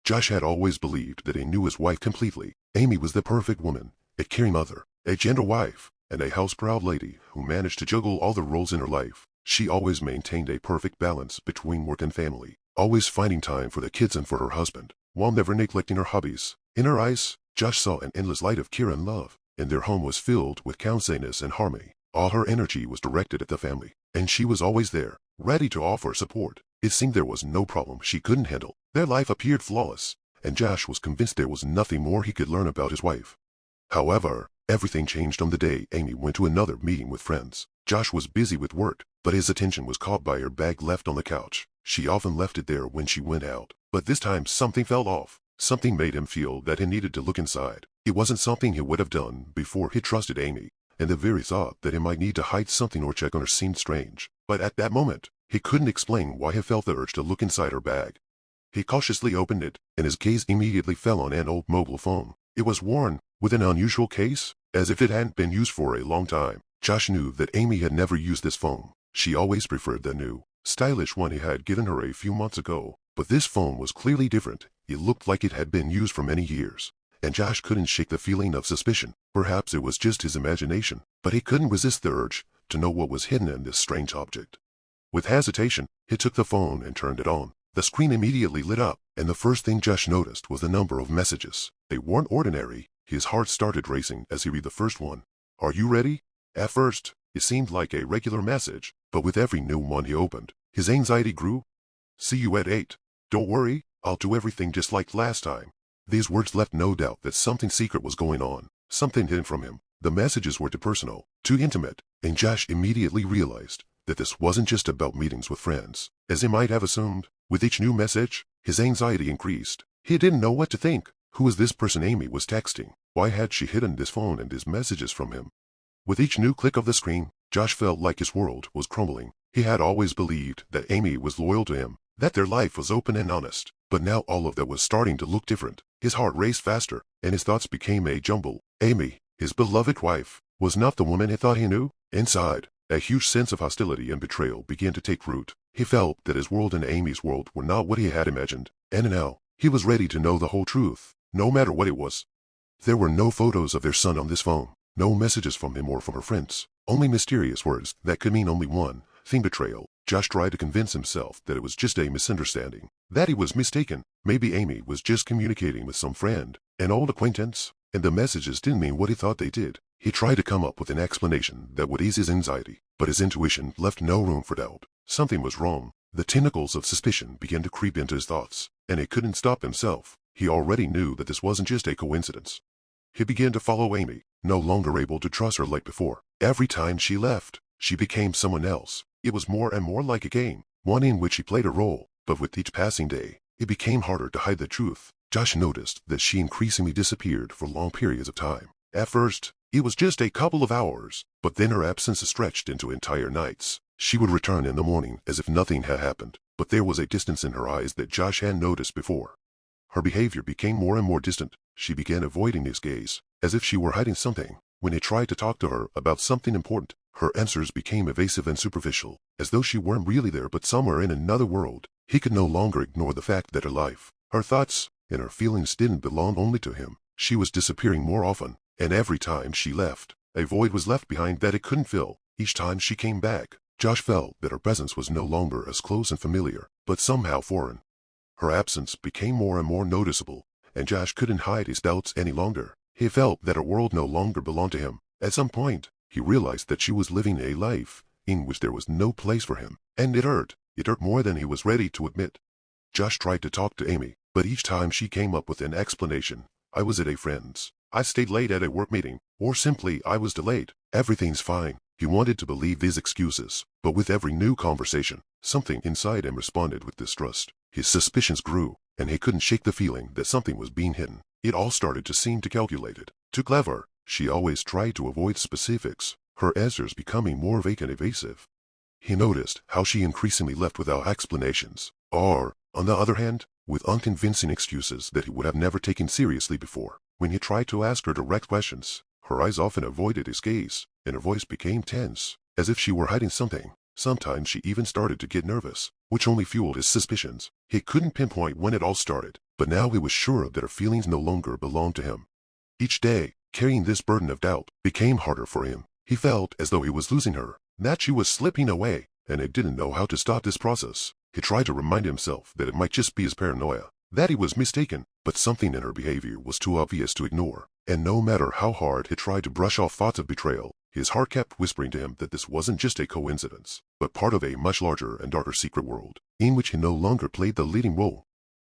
Josh had always believed that he knew his wife completely. Amy was the perfect woman, a caring mother, a gentle wife, and a house-proud lady who managed to juggle all the roles in her life. She always maintained a perfect balance between work and family, always finding time for the kids and for her husband, while never neglecting her hobbies. In her eyes, Josh saw an endless light of care and love, and their home was filled with counselingness and harmony. All her energy was directed at the family, and she was always there, ready to offer support. It seemed there was no problem she couldn't handle. Their life appeared flawless, and Josh was convinced there was nothing more he could learn about his wife. However, everything changed on the day Amy went to another meeting with friends. Josh was busy with work, but his attention was caught by her bag left on the couch. She often left it there when she went out, but this time something fell off. Something made him feel that he needed to look inside. It wasn't something he would have done before he trusted Amy, and the very thought that he might need to hide something or check on her seemed strange. But at that moment, he couldn't explain why he felt the urge to look inside her bag. He cautiously opened it, and his gaze immediately fell on an old mobile phone. It was worn, with an unusual case, as if it hadn't been used for a long time. Josh knew that Amy had never used this phone. She always preferred the new, stylish one he had given her a few months ago. But this phone was clearly different. It looked like it had been used for many years, and Josh couldn't shake the feeling of suspicion. Perhaps it was just his imagination, but he couldn't resist the urge to know what was hidden in this strange object. With hesitation, he took the phone and turned it on. The screen immediately lit up, and the first thing Josh noticed was the number of messages. They weren't ordinary. His heart started racing as he read the first one. "Are you ready?" At first, it seemed like a regular message, but with every new one he opened, his anxiety grew. "See you at 8. Don't worry, I'll do everything just like last time." These words left no doubt that something secret was going on, something hidden from him. The messages were too personal, too intimate, and Josh immediately realized that this wasn't just about meetings with friends, as he might have assumed. With each new message, his anxiety increased. He didn't know what to think. Who was this person Amy was texting? Why had she hidden this phone and his messages from him? With each new click of the screen, Josh felt like his world was crumbling. He had always believed that Amy was loyal to him, that their life was open and honest, but now all of that was starting to look different. His heart raced faster, and his thoughts became a jumble. Amy, his beloved wife, was not the woman he thought he knew. Inside, a huge sense of hostility and betrayal began to take root. He felt that his world and Amy's world were not what he had imagined, and now, he was ready to know the whole truth, no matter what it was. There were no photos of their son on this phone, no messages from him or from her friends, only mysterious words that could mean only one thing: betrayal. Josh tried to convince himself that it was just a misunderstanding, that he was mistaken. Maybe Amy was just communicating with some friend, an old acquaintance, and the messages didn't mean what he thought they did. He tried to come up with an explanation that would ease his anxiety, but his intuition left no room for doubt. Something was wrong. The tentacles of suspicion began to creep into his thoughts, and he couldn't stop himself. He already knew that this wasn't just a coincidence. He began to follow Amy, no longer able to trust her like before. Every time she left, she became someone else. It was more and more like a game, one in which she played a role, but with each passing day, it became harder to hide the truth. Josh noticed that she increasingly disappeared for long periods of time. At first, it was just a couple of hours, but then her absence stretched into entire nights. She would return in the morning as if nothing had happened, but there was a distance in her eyes that Josh hadn't noticed before. Her behavior became more and more distant. She began avoiding his gaze, as if she were hiding something. When he tried to talk to her about something important, her answers became evasive and superficial, as though she weren't really there but somewhere in another world. He could no longer ignore the fact that her life, her thoughts, and her feelings didn't belong only to him. She was disappearing more often, and every time she left, a void was left behind that it couldn't fill. Each time she came back, Josh felt that her presence was no longer as close and familiar, but somehow foreign. Her absence became more and more noticeable, and Josh couldn't hide his doubts any longer. He felt that her world no longer belonged to him. At some point, he realized that she was living a life in which there was no place for him, and it hurt. It hurt more than he was ready to admit. Josh tried to talk to Amy, but each time she came up with an explanation. "I was at a friend's. I stayed late at a work meeting," or simply, "I was delayed." "Everything's fine." He wanted to believe these excuses, but with every new conversation, something inside him responded with distrust. His suspicions grew, and he couldn't shake the feeling that something was being hidden. It all started to seem too calculated, too clever. She always tried to avoid specifics, her answers becoming more vague and evasive. He noticed how she increasingly left without explanations, or, on the other hand, with unconvincing excuses that he would have never taken seriously before. When he tried to ask her direct questions, her eyes often avoided his gaze, and her voice became tense, as if she were hiding something. Sometimes she even started to get nervous, which only fueled his suspicions. He couldn't pinpoint when it all started, but now he was sure that her feelings no longer belonged to him. Each day, carrying this burden of doubt became harder for him. He felt as though he was losing her, that she was slipping away, and he didn't know how to stop this process. He tried to remind himself that it might just be his paranoia, that he was mistaken, but something in her behavior was too obvious to ignore. And no matter how hard he tried to brush off thoughts of betrayal, his heart kept whispering to him that this wasn't just a coincidence, but part of a much larger and darker secret world, in which he no longer played the leading role.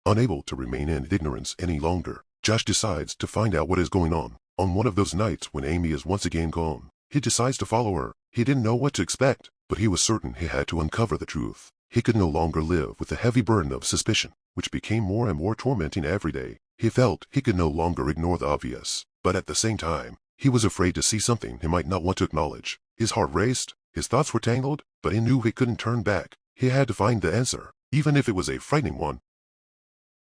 Unable to remain in ignorance any longer, Josh decides to find out what is going on. On one of those nights when Amy is once again gone, he decides to follow her. He didn't know what to expect, but he was certain he had to uncover the truth. He could no longer live with the heavy burden of suspicion, which became more and more tormenting every day. He felt he could no longer ignore the obvious, but at the same time, he was afraid to see something he might not want to acknowledge. His heart raced, his thoughts were tangled, but he knew he couldn't turn back. He had to find the answer, even if it was a frightening one.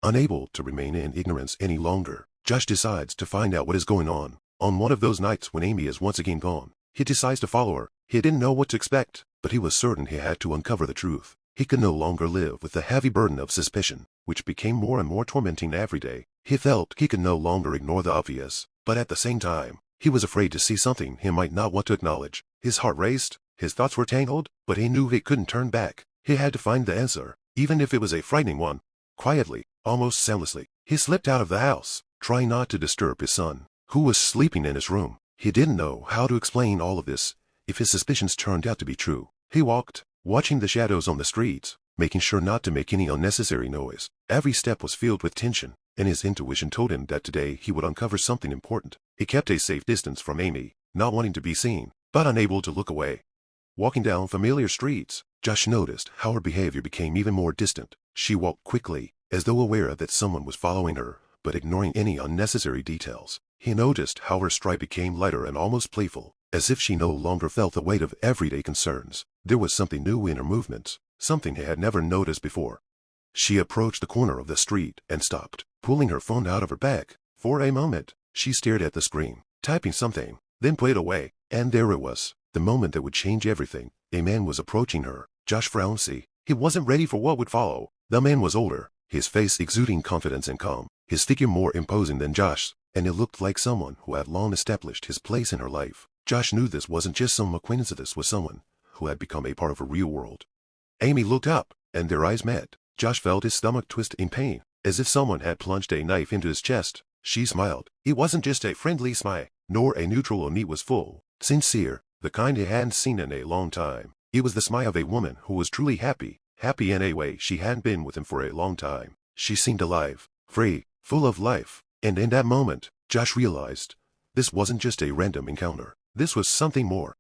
Unable to remain in ignorance any longer, Josh decides to find out what is going on. On one of those nights when Amy is once again gone, he decides to follow her. He didn't know what to expect, but he was certain he had to uncover the truth. He could no longer live with the heavy burden of suspicion, which became more and more tormenting every day. He felt he could no longer ignore the obvious, but at the same time, he was afraid to see something he might not want to acknowledge. His heart raced, his thoughts were tangled, but he knew he couldn't turn back. He had to find the answer, even if it was a frightening one. Quietly, almost soundlessly, he slipped out of the house, trying not to disturb his son, who was sleeping in his room. He didn't know how to explain all of this if his suspicions turned out to be true. He walked, watching the shadows on the streets, making sure not to make any unnecessary noise. Every step was filled with tension, and his intuition told him that today he would uncover something important. He kept a safe distance from Amy, not wanting to be seen, but unable to look away. Walking down familiar streets, Josh noticed how her behavior became even more distant. She walked quickly, as though aware that someone was following her, but ignoring any unnecessary details. He noticed how her stride became lighter and almost playful, as if she no longer felt the weight of everyday concerns. There was something new in her movements, something he had never noticed before. She approached the corner of the street and stopped, pulling her phone out of her bag. For a moment, she stared at the screen, typing something, then put it away, and there it was, the moment that would change everything. A man was approaching her. Josh frowned. He wasn't ready for what would follow. The man was older, his face exuding confidence and calm, his figure more imposing than Josh's, and it looked like someone who had long established his place in her life. Josh knew this wasn't just some acquaintance, this was someone who had become a part of her real world. Amy looked up, and their eyes met. Josh felt his stomach twist in pain, as if someone had plunged a knife into his chest. She smiled. It wasn't just a friendly smile, nor a neutral one. It was full, sincere, the kind he hadn't seen in a long time. It was the smile of a woman who was truly happy, happy in a way she hadn't been with him for a long time. She seemed alive, free, full of life, and in that moment, Josh realized this wasn't just a random encounter. This was something more.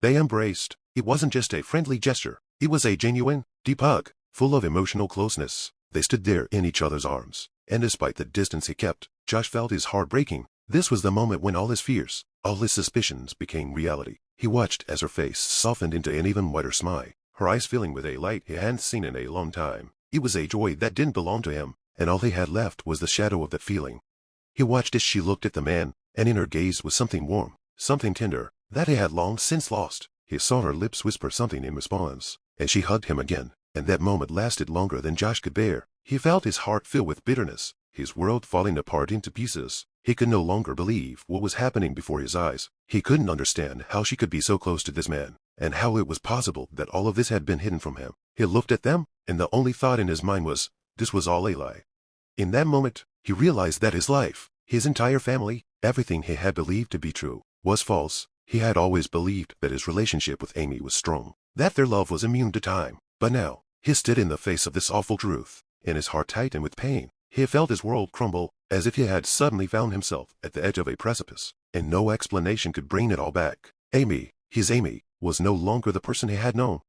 They embraced. It wasn't just a friendly gesture. It was a genuine, deep hug, full of emotional closeness. They stood there in each other's arms, and despite the distance he kept, Josh felt his heart breaking. This was the moment when all his fears, all his suspicions became reality. He watched as her face softened into an even wider smile, her eyes filling with a light he hadn't seen in a long time. It was a joy that didn't belong to him, and all he had left was the shadow of that feeling. He watched as she looked at the man, and in her gaze was something warm, something tender, that he had long since lost. He saw her lips whisper something in response, and she hugged him again, and that moment lasted longer than Josh could bear. He felt his heart fill with bitterness, his world falling apart into pieces. He could no longer believe what was happening before his eyes. He couldn't understand how she could be so close to this man, and how it was possible that all of this had been hidden from him. He looked at them, and the only thought in his mind was, this was all a lie. In that moment, he realized that his life, his entire family, everything he had believed to be true, was false. He had always believed that his relationship with Amy was strong, that their love was immune to time. But now, he stood in the face of this awful truth, and his heart tightened with pain. He felt his world crumble, as if he had suddenly found himself at the edge of a precipice, and no explanation could bring it all back. Amy, his Amy, was no longer the person he had known.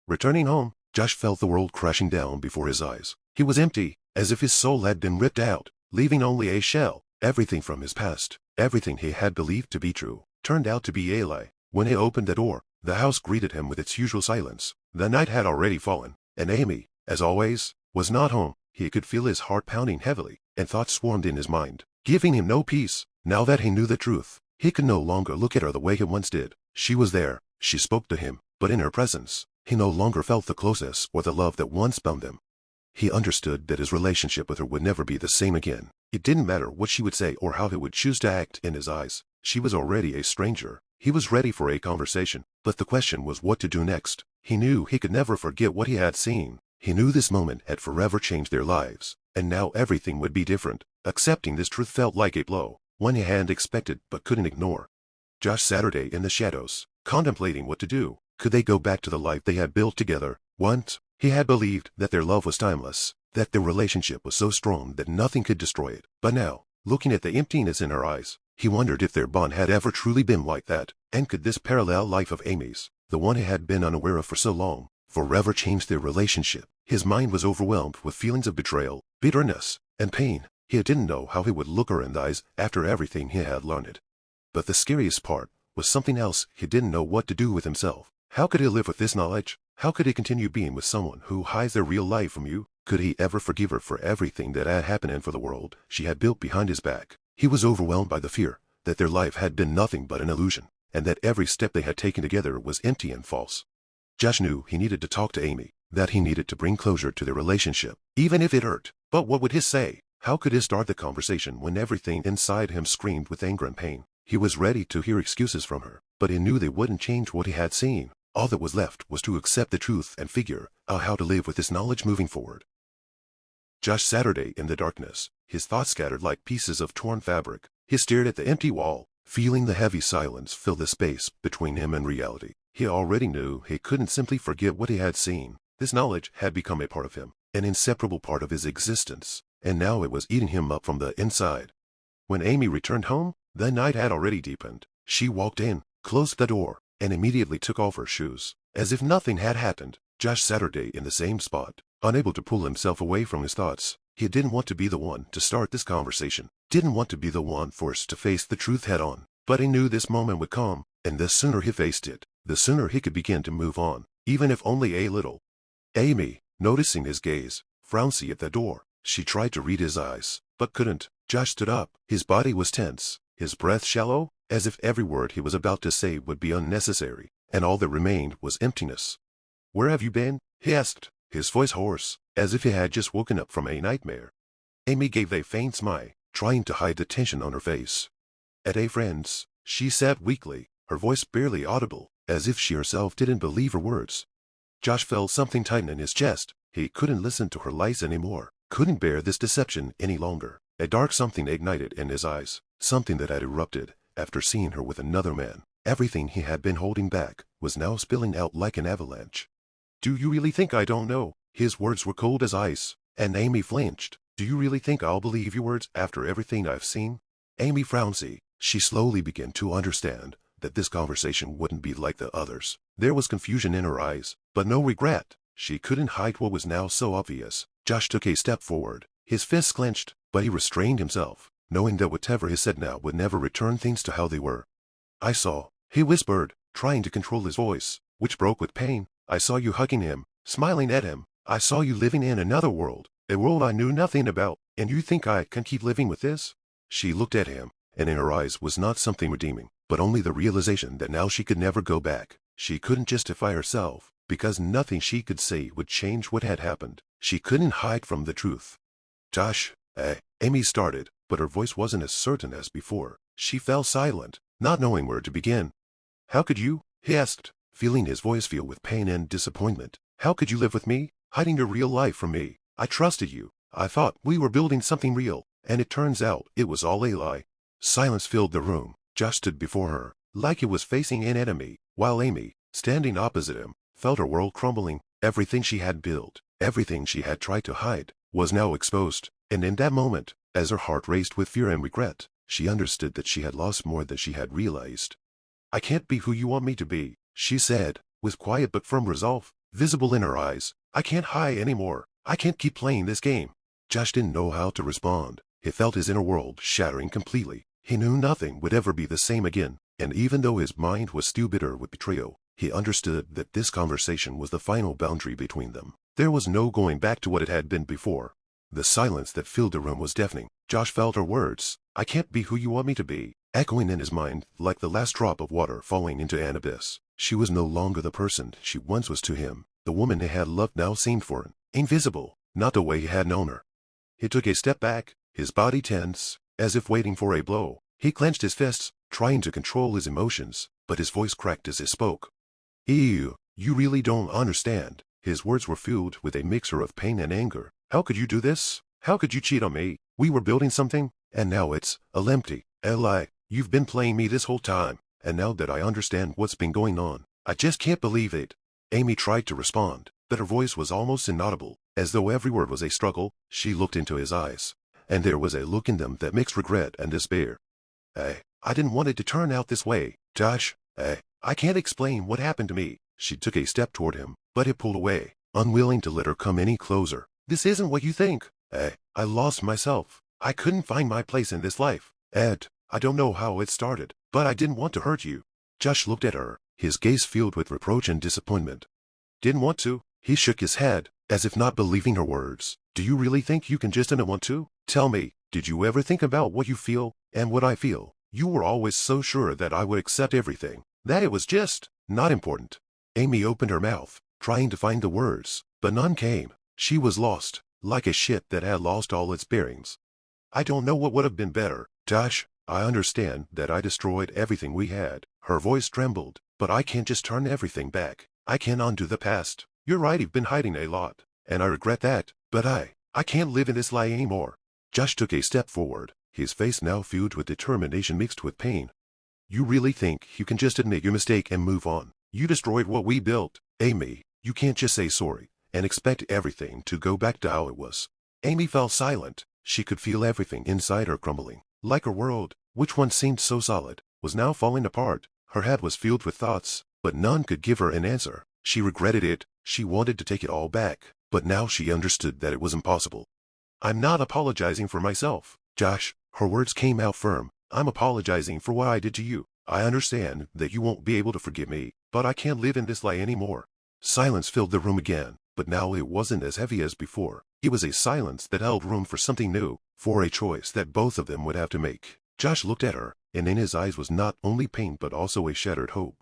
Returning home, Josh felt the world crashing down before his eyes. He was empty, as if his soul had been ripped out, leaving only a shell. Everything from his past, everything he had believed to be true, turned out to be a lie. When he opened the door, the house greeted him with its usual silence. The night had already fallen, and Amy, as always, was not home. He could feel his heart pounding heavily, and thoughts swarmed in his mind, giving him no peace. Now that he knew the truth, he could no longer look at her the way he once did. She was there, she spoke to him, but in her presence, he no longer felt the closeness or the love that once bound them. He understood that his relationship with her would never be the same again. It didn't matter what she would say or how he would choose to act in his eyes. She was already a stranger. He was ready for a conversation, but the question was what to do next. He knew he could never forget what he had seen. He knew this moment had forever changed their lives, and now everything would be different. Accepting this truth felt like a blow, one he hadn't expected but couldn't ignore. Josh Saturday in the shadows, contemplating what to do. Could they go back to the life they had built together? Once, he had believed that their love was timeless, that their relationship was so strong that nothing could destroy it. But now, looking at the emptiness in her eyes, he wondered if their bond had ever truly been like that, and could this parallel life of Amy's, the one he had been unaware of for so long, forever change their relationship? His mind was overwhelmed with feelings of betrayal, bitterness, and pain. He didn't know how he would look her in the eyes after everything he had learned. But the scariest part was something else. He didn't know what to do with himself. How could he live with this knowledge? How could he continue being with someone who hides their real life from you? Could he ever forgive her for everything that had happened and for the world she had built behind his back? He was overwhelmed by the fear that their life had been nothing but an illusion, and that every step they had taken together was empty and false. Josh knew he needed to talk to Amy, that he needed to bring closure to their relationship, even if it hurt. But what would he say? How could he start the conversation when everything inside him screamed with anger and pain? He was ready to hear excuses from her, but he knew they wouldn't change what he had seen. All that was left was to accept the truth and figure out how to live with this knowledge moving forward. Josh Saturday in the darkness, his thoughts scattered like pieces of torn fabric. He stared at the empty wall, feeling the heavy silence fill the space between him and reality. He already knew he couldn't simply forget what he had seen. This knowledge had become a part of him, an inseparable part of his existence, and now it was eating him up from the inside. When Amy returned home, the night had already deepened. She walked in, closed the door, and immediately took off her shoes, as if nothing had happened. Josh Saturday in the same spot, unable to pull himself away from his thoughts. He didn't want to be the one to start this conversation, didn't want to be the one forced to face the truth head on. But he knew this moment would come, and the sooner he faced it, the sooner he could begin to move on, even if only a little. Amy, noticing his gaze, frowned at the door. She tried to read his eyes, but couldn't. Josh stood up. His body was tense, his breath shallow, as if every word he was about to say would be unnecessary, and all that remained was emptiness. "Where have you been?" he asked, his voice hoarse, as if he had just woken up from a nightmare. Amy gave a faint smile, trying to hide the tension on her face. "At a friend's," she said weakly, her voice barely audible, as if she herself didn't believe her words. Josh felt something tighten in his chest. He couldn't listen to her lies anymore, couldn't bear this deception any longer. A dark something ignited in his eyes, something that had erupted after seeing her with another man. Everything he had been holding back was now spilling out like an avalanche. "Do you really think I don't know?" His words were cold as ice, and Amy flinched. "Do you really think I'll believe your words after everything I've seen?" Amy frowned. She slowly began to understand that this conversation wouldn't be like the others. There was confusion in her eyes, but no regret. She couldn't hide what was now so obvious. Josh took a step forward, his fists clenched, but he restrained himself, knowing that whatever he said now would never return things to how they were. "I saw," he whispered, trying to control his voice, which broke with pain. "I saw you hugging him, smiling at him. I saw you living in another world, a world I knew nothing about, and you think I can keep living with this?" She looked at him, and in her eyes was not something redeeming, but only the realization that now she could never go back. She couldn't justify herself, because nothing she could say would change what had happened. She couldn't hide from the truth. "Josh, Amy started, but her voice wasn't as certain as before. She fell silent, not knowing where to begin. "How could you?" he asked, feeling his voice fill with pain and disappointment. "How could you live with me, hiding your real life from me? I trusted you. I thought we were building something real, and it turns out it was all a lie." Silence filled the room. Josh stood before her, like he was facing an enemy, while Amy, standing opposite him, felt her world crumbling. Everything she had built, everything she had tried to hide, was now exposed. And in that moment, as her heart raced with fear and regret, she understood that she had lost more than she had realized. "I can't be who you want me to be," she said, with quiet but firm resolve visible in her eyes. "I can't hide anymore. I can't keep playing this game." Josh didn't know how to respond. He felt his inner world shattering completely. He knew nothing would ever be the same again, and even though his mind was still bitter with betrayal, he understood that this conversation was the final boundary between them. There was no going back to what it had been before. The silence that filled the room was deafening. Josh felt her words, "I can't be who you want me to be," echoing in his mind like the last drop of water falling into an abyss. She was no longer the person she once was to him. The woman he had loved now seemed foreign, invisible, not the way he had known her. He took a step back, his body tense, as if waiting for a blow. He clenched his fists, trying to control his emotions, but his voice cracked as he spoke. You really don't understand. His words were filled with a mixture of pain and anger. How could you do this? How could you cheat on me? We were building something, and now it's all empty. A lie. You've been playing me this whole time, and now that I understand what's been going on, I just can't believe it. Amy tried to respond, but her voice was almost inaudible. As though every word was a struggle, she looked into his eyes, and there was a look in them that mixed regret and despair. I didn't want it to turn out this way, Josh. I can't explain what happened to me. She took a step toward him, but he pulled away, unwilling to let her come any closer. This isn't what you think. I lost myself. I couldn't find my place in this life. Ed, I don't know how it started, but I didn't want to hurt you. Josh looked at her, his gaze filled with reproach and disappointment. Didn't want to? He shook his head, as if not believing her words. Do you really think you can just didn't want to? Tell me, did you ever think about what you feel, and what I feel? You were always so sure that I would accept everything, that it was just not important. Amy opened her mouth, trying to find the words, but none came. She was lost, like a ship that had lost all its bearings. I don't know what would have been better, Josh. I understand that I destroyed everything we had. Her voice trembled, but I can't just turn everything back. I can't undo the past. You're right, you've been hiding a lot, and I regret that, but I can't live in this lie anymore. Josh took a step forward, his face now filled with determination mixed with pain. You really think you can just admit your mistake and move on? You destroyed what we built. Amy, you can't just say sorry and expect everything to go back to how it was. Amy fell silent. She could feel everything inside her crumbling, like her world, which once seemed so solid, was now falling apart. Her head was filled with thoughts, but none could give her an answer. She regretted it. She wanted to take it all back, but now she understood that it was impossible. I'm not apologizing for myself, Josh. Her words came out firm. I'm apologizing for what I did to you. I understand that you won't be able to forgive me, but I can't live in this lie anymore. Silence filled the room again, but now it wasn't as heavy as before. It was a silence that held room for something new, for a choice that both of them would have to make. Josh looked at her, and in his eyes was not only pain but also a shattered hope.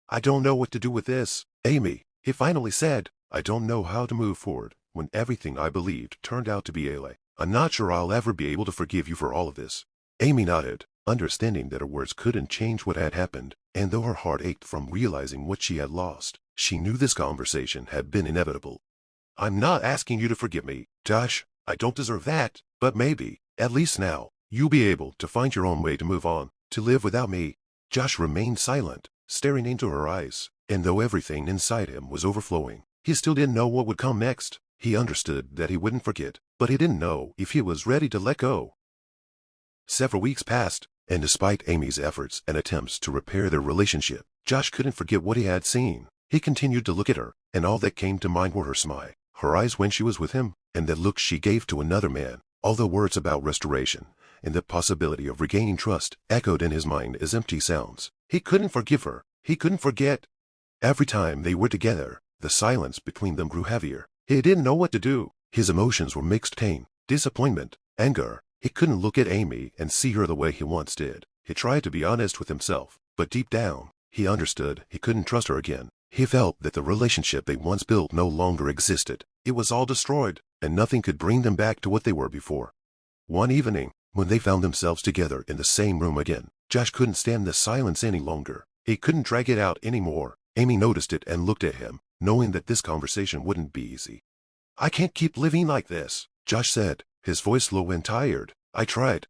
I don't know what to do with this, Amy, he finally said. I don't know how to move forward when everything I believed turned out to be a lie. I'm not sure I'll ever be able to forgive you for all of this. Amy nodded, understanding that her words couldn't change what had happened, and though her heart ached from realizing what she had lost, she knew this conversation had been inevitable. I'm not asking you to forgive me, Josh. I don't deserve that, but maybe, at least now, you'll be able to find your own way to move on, to live without me. Josh remained silent, staring into her eyes, and though everything inside him was overflowing, he still didn't know what would come next. He understood that he wouldn't forget, but he didn't know if he was ready to let go. Several weeks passed, and despite Amy's efforts and attempts to repair their relationship, Josh couldn't forget what he had seen. He continued to look at her, and all that came to mind were her smile, her eyes when she was with him, and the look she gave to another man. All the words about restoration and the possibility of regaining trust echoed in his mind as empty sounds. He couldn't forgive her. He couldn't forget. Every time they were together, the silence between them grew heavier. He didn't know what to do. His emotions were mixed pain, disappointment, anger. He couldn't look at Amy and see her the way he once did. He tried to be honest with himself, but deep down, he understood he couldn't trust her again. He felt that the relationship they once built no longer existed. It was all destroyed, and nothing could bring them back to what they were before. One evening, when they found themselves together in the same room again, Josh couldn't stand the silence any longer. He couldn't drag it out anymore. Amy noticed it and looked at him, knowing that this conversation wouldn't be easy. I can't keep living like this, Josh said, his voice low and tired. I tried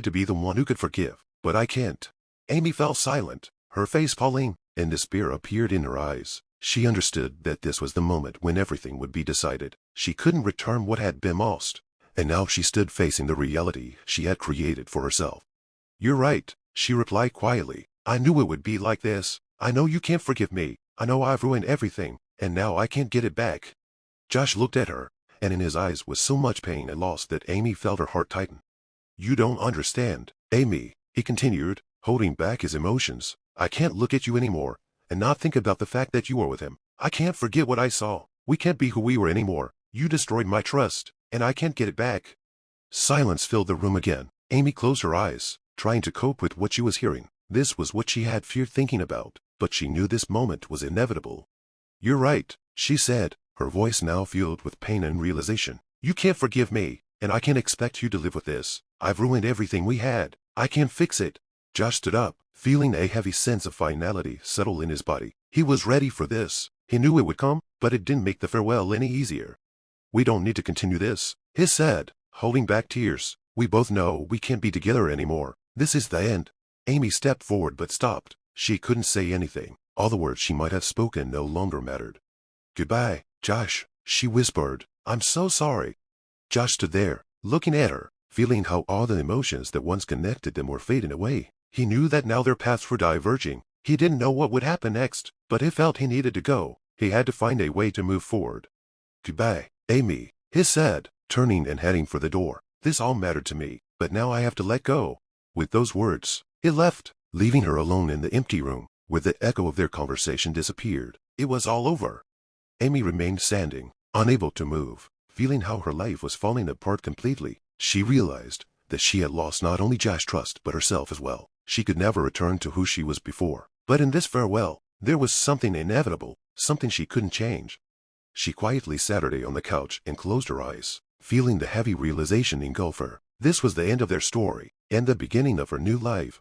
to be the one who could forgive, but I can't. Amy fell silent, her face falling, and despair appeared in her eyes. She understood that this was the moment when everything would be decided. She couldn't return what had been lost, and now she stood facing the reality she had created for herself. You're right, she replied quietly. I knew it would be like this. I know you can't forgive me. I know I've ruined everything, and now I can't get it back. Josh looked at her, and in his eyes was so much pain and loss that Amy felt her heart tighten. You don't understand, Amy, he continued, holding back his emotions. I can't look at you anymore and not think about the fact that you were with him. I can't forget what I saw. We can't be who we were anymore. You destroyed my trust, and I can't get it back. Silence filled the room again. Amy closed her eyes, trying to cope with what she was hearing. This was what she had feared thinking about, but she knew this moment was inevitable. You're right, she said, her voice now filled with pain and realization. You can't forgive me, and I can't expect you to live with this. I've ruined everything we had. I can't fix it. Josh stood up, feeling a heavy sense of finality settle in his body. He was ready for this. He knew it would come, but it didn't make the farewell any easier. We don't need to continue this, he said, holding back tears. We both know we can't be together anymore. This is the end. Amy stepped forward but stopped. She couldn't say anything. All the words she might have spoken no longer mattered. Goodbye, Josh, she whispered. I'm so sorry. Josh stood there, looking at her, feeling how all the emotions that once connected them were fading away. He knew that now their paths were diverging. He didn't know what would happen next, but he felt he needed to go. He had to find a way to move forward. Goodbye, Amy, he said, turning and heading for the door. This all mattered to me, but now I have to let go. With those words, he left, leaving her alone in the empty room, where the echo of their conversation disappeared. It was all over. Amy remained standing, unable to move, feeling how her life was falling apart completely. She realized that she had lost not only Josh's trust but herself as well. She could never return to who she was before. But in this farewell, there was something inevitable, something she couldn't change. She quietly sat on the couch and closed her eyes, feeling the heavy realization engulf her. This was the end of their story, and the beginning of her new life.